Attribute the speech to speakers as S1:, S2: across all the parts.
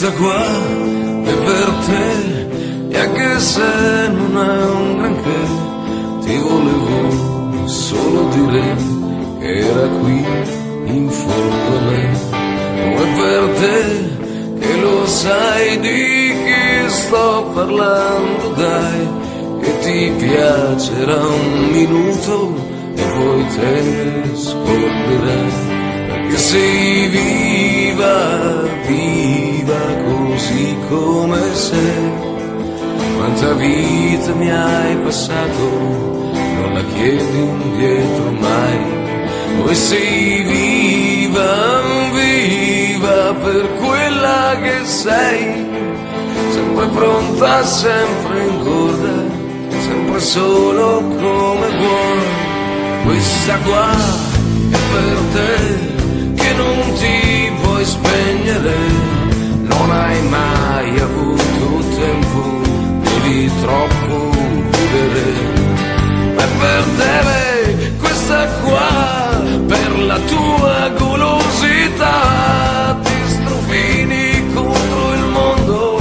S1: Questa qua è per te, e anche se non è un granché, ti volevo solo dire che era qui in fondo a me. Non è per te, che lo sai di chi sto parlando, dai, che ti piacerà un minuto e poi te ne scorderai, perché sei viva, viva così come sei. Quanta vita mi hai passato, non la chiedi indietro mai. Poi sei viva, viva per quella che sei, sempre pronta, sempre ingorda, sempre solo come vuoi. Questa qua è per te, che non ti puoi spegnere, non hai mai avuto tempo, devi troppo vivere. È per te, questa qua, per la tua golosità, ti strofini contro il mondo,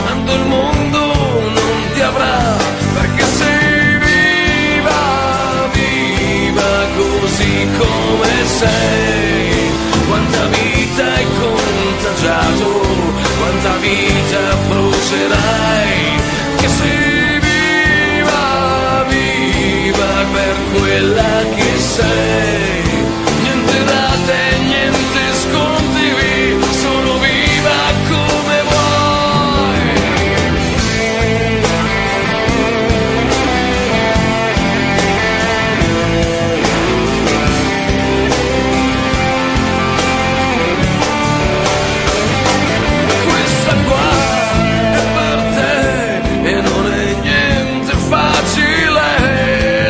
S1: tanto il mondo non ti avrà, perché sei viva, viva così come sei. Quanta vita hai contagiato, quanta vita brucerai, che sei viva, viva per quella che sei. Niente date, niente sconti, solo viva come vuoi. Questa qua è per te e non è niente facile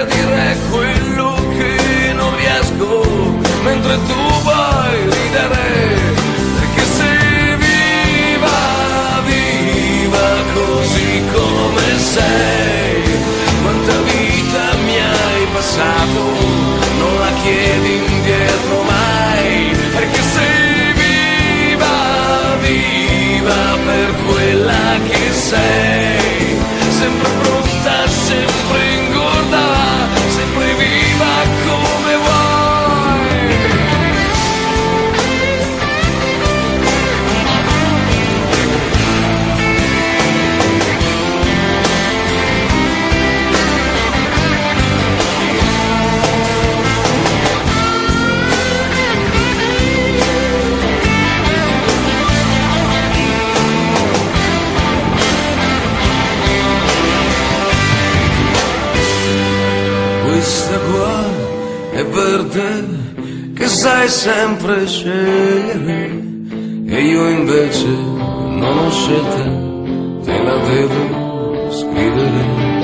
S1: dire quello che non riesco, mentre tu vuoi ridere, perché sei viva, viva così come sei. Quanta vita mi hai passato, non la chiedi indietro mai, perché sei viva, viva per quella che sei, sempre pronta, sempre ingorda, sempre viva come vuoi. Questa qua è per te, che sai sempre scegliere, e io invece non ho scelta, te la devo scrivere.